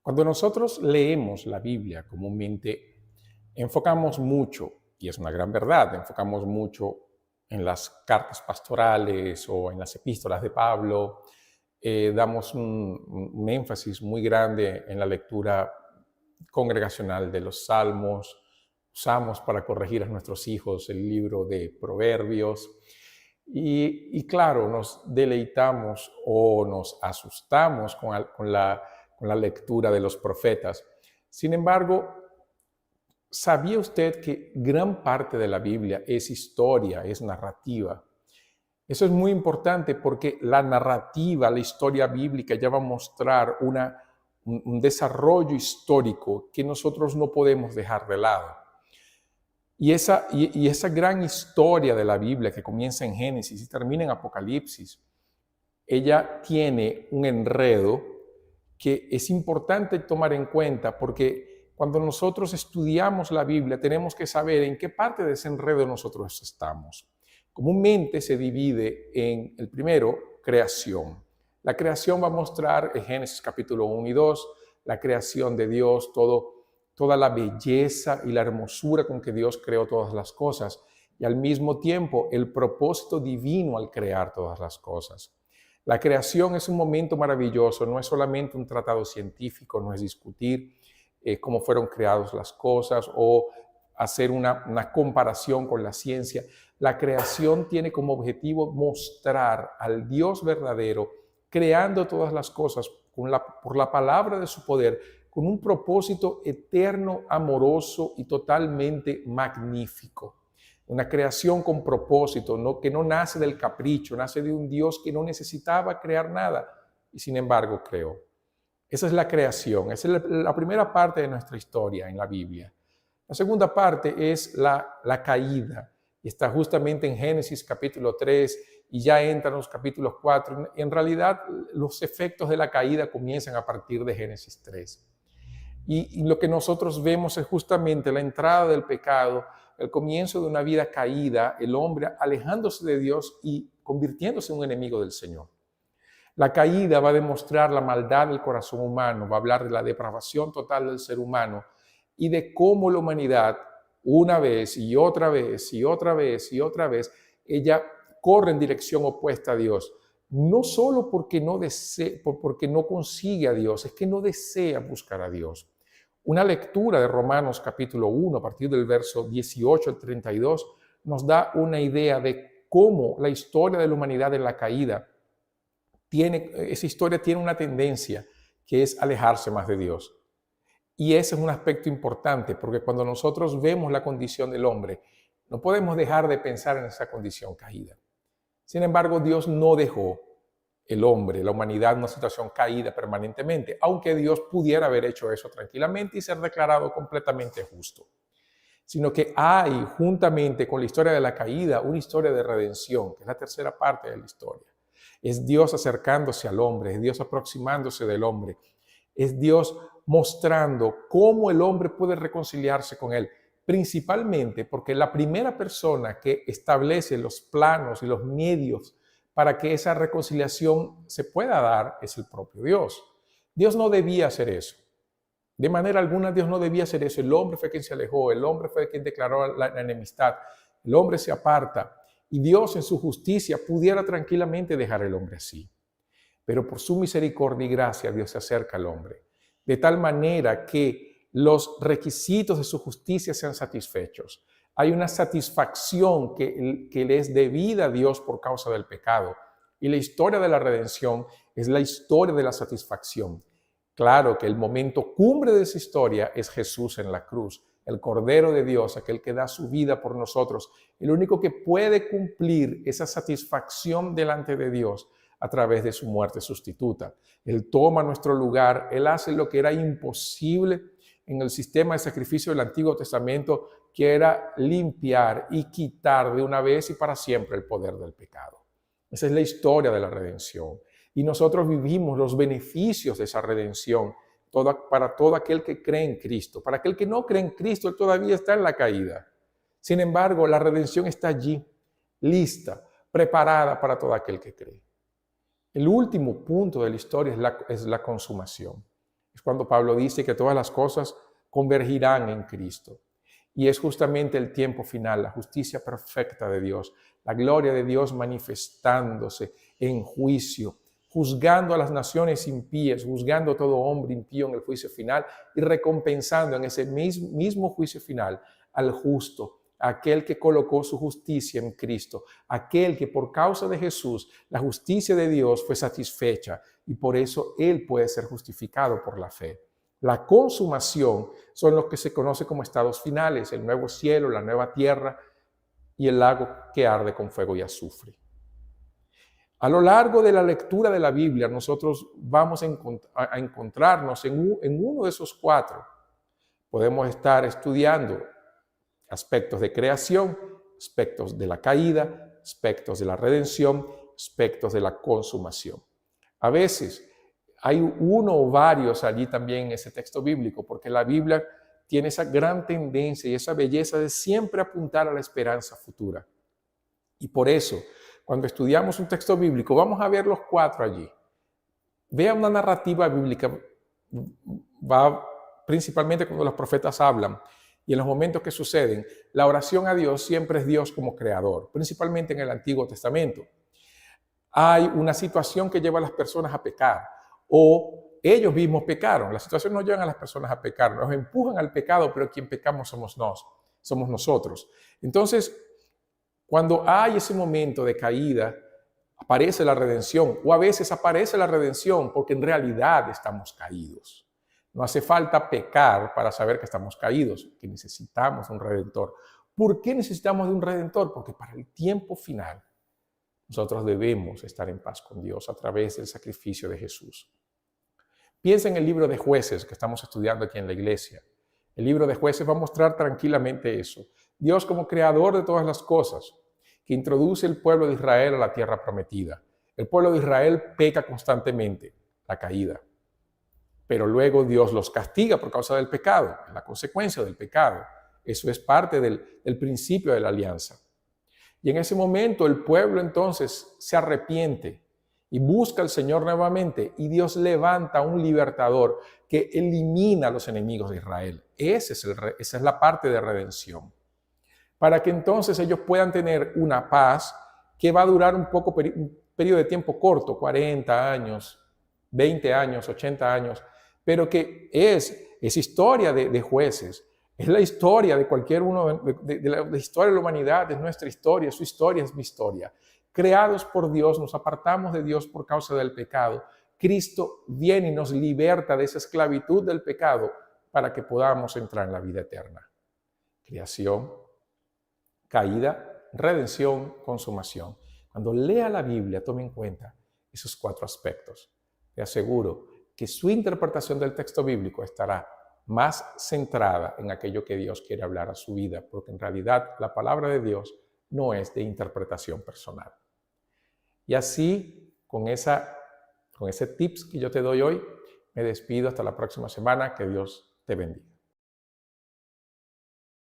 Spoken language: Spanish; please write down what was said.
Cuando nosotros leemos la Biblia comúnmente, enfocamos mucho, y es una gran verdad, enfocamos mucho en las cartas pastorales o en las epístolas de Pablo, damos un énfasis muy grande en la lectura congregacional de los salmos, usamos para corregir a nuestros hijos el libro de Proverbios, y claro, nos deleitamos o nos asustamos con la lectura de los profetas. Sin embargo, ¿sabía usted que gran parte de la Biblia es historia, es narrativa? Eso es muy importante porque la narrativa, la historia bíblica ya va a mostrar un desarrollo histórico que nosotros no podemos dejar de lado. Y esa gran historia de la Biblia que comienza en Génesis y termina en Apocalipsis, ella tiene un enredo que es importante tomar en cuenta porque cuando nosotros estudiamos la Biblia tenemos que saber en qué parte de ese enredo nosotros estamos. Comúnmente se divide en el primero, creación. La creación va a mostrar en Génesis capítulo 1 y 2, la creación de Dios, toda la belleza y la hermosura con que Dios creó todas las cosas y al mismo tiempo el propósito divino al crear todas las cosas. La creación es un momento maravilloso, no es solamente un tratado científico, no es discutir cómo fueron creadas las cosas o hacer una comparación con la ciencia. La creación tiene como objetivo mostrar al Dios verdadero, creando todas las cosas por la palabra de su poder, con un propósito eterno, amoroso y totalmente magnífico. Una creación con propósito, que no nace del capricho, nace de un Dios que no necesitaba crear nada y sin embargo creó. Esa es la creación, esa es la primera parte de nuestra historia en la Biblia. La segunda parte es la caída y está justamente en Génesis capítulo 3 y ya entran los capítulos 4. En realidad los efectos de la caída comienzan a partir de Génesis 3. Y lo que nosotros vemos es justamente la entrada del pecado, el comienzo de una vida caída, el hombre alejándose de Dios y convirtiéndose en un enemigo del Señor. La caída va a demostrar la maldad del corazón humano, va a hablar de la depravación total del ser humano y de cómo la humanidad, una vez y otra vez y otra vez y otra vez, ella corre en dirección opuesta a Dios. No solo porque no consigue a Dios, es que no desea buscar a Dios. Una lectura de Romanos capítulo 1, a partir del verso 18 al 32, nos da una idea de cómo la historia de la humanidad en la caída esa historia tiene una tendencia que es alejarse más de Dios. Y ese es un aspecto importante, porque cuando nosotros vemos la condición del hombre, no podemos dejar de pensar en esa condición caída. Sin embargo, Dios no dejó el hombre, la humanidad, en una situación caída permanentemente, aunque Dios pudiera haber hecho eso tranquilamente y ser declarado completamente justo. Sino que hay, juntamente con la historia de la caída, una historia de redención, que es la tercera parte de la historia. Es Dios acercándose al hombre, es Dios aproximándose del hombre, es Dios mostrando cómo el hombre puede reconciliarse con Él, principalmente porque la primera persona que establece los planos y los medios para que esa reconciliación se pueda dar es el propio Dios. Dios no debía hacer eso. De manera alguna Dios no debía hacer eso. El hombre fue quien se alejó, el hombre fue quien declaró la enemistad, el hombre se aparta. Y Dios en su justicia pudiera tranquilamente dejar al hombre así. Pero por su misericordia y gracia Dios se acerca al hombre. De tal manera que los requisitos de su justicia sean satisfechos. Hay una satisfacción que le es debida a Dios por causa del pecado. Y la historia de la redención es la historia de la satisfacción. Claro que el momento cumbre de esa historia es Jesús en la cruz, el Cordero de Dios, aquel que da su vida por nosotros, el único que puede cumplir esa satisfacción delante de Dios a través de su muerte sustituta. Él toma nuestro lugar, Él hace lo que era imposible en el sistema de sacrificio del Antiguo Testamento, que era limpiar y quitar de una vez y para siempre el poder del pecado. Esa es la historia de la redención. Y nosotros vivimos los beneficios de esa redención para todo aquel que cree en Cristo. Para aquel que no cree en Cristo, él todavía está en la caída. Sin embargo, la redención está allí, lista, preparada para todo aquel que cree. El último punto de la historia es la consumación. Es cuando Pablo dice que todas las cosas convergirán en Cristo. Y es justamente el tiempo final, la justicia perfecta de Dios, la gloria de Dios manifestándose en juicio, juzgando a las naciones impías, juzgando a todo hombre impío en el juicio final y recompensando en ese mismo juicio final al justo, aquel que colocó su justicia en Cristo, aquel que por causa de Jesús la justicia de Dios fue satisfecha y por eso él puede ser justificado por la fe. La consumación son los que se conoce como estados finales, el nuevo cielo, la nueva tierra y el lago que arde con fuego y azufre. A lo largo de la lectura de la Biblia, nosotros vamos a encontrarnos en uno de esos cuatro. Podemos estar estudiando aspectos de creación, aspectos de la caída, aspectos de la redención, aspectos de la consumación. A veces hay uno o varios allí también en ese texto bíblico, porque la Biblia tiene esa gran tendencia y esa belleza de siempre apuntar a la esperanza futura. Y por eso, cuando estudiamos un texto bíblico, vamos a ver los cuatro allí. Vea una narrativa bíblica, va principalmente cuando los profetas hablan y en los momentos que suceden. La oración a Dios siempre es Dios como creador, principalmente en el Antiguo Testamento. Hay una situación que lleva a las personas a pecar o ellos mismos pecaron. La situación no lleva a las personas a pecar, nos empujan al pecado, pero quien pecamos somos nosotros. Entonces, cuando hay ese momento de caída, aparece la redención, o a veces aparece la redención porque en realidad estamos caídos. No hace falta pecar para saber que estamos caídos, que necesitamos un redentor. ¿Por qué necesitamos de un redentor? Porque para el tiempo final nosotros debemos estar en paz con Dios a través del sacrificio de Jesús. Piensa en el libro de Jueces que estamos estudiando aquí en la iglesia. El libro de Jueces va a mostrar tranquilamente eso. Dios como creador de todas las cosas, que introduce el pueblo de Israel a la tierra prometida. El pueblo de Israel peca constantemente, la caída. Pero luego Dios los castiga por causa del pecado, la consecuencia del pecado. Eso es parte del principio de la alianza. Y en ese momento el pueblo entonces se arrepiente y busca al Señor nuevamente y Dios levanta a un libertador que elimina a los enemigos de Israel. Esa es la parte de redención. Para que entonces ellos puedan tener una paz que va a durar un periodo de tiempo corto, 40 años, 20 años, 80 años, pero que es historia de Jueces, es la historia de cualquier uno, de la historia de la humanidad, es nuestra historia, su historia es mi historia. Creados por Dios, nos apartamos de Dios por causa del pecado. Cristo viene y nos liberta de esa esclavitud del pecado para que podamos entrar en la vida eterna. Creación, caída, redención, consumación. Cuando lea la Biblia, tome en cuenta esos cuatro aspectos. Le aseguro que su interpretación del texto bíblico estará más centrada en aquello que Dios quiere hablar a su vida, porque en realidad la palabra de Dios no es de interpretación personal. Y así, con ese tips que yo te doy hoy, me despido hasta la próxima semana. Que Dios te bendiga.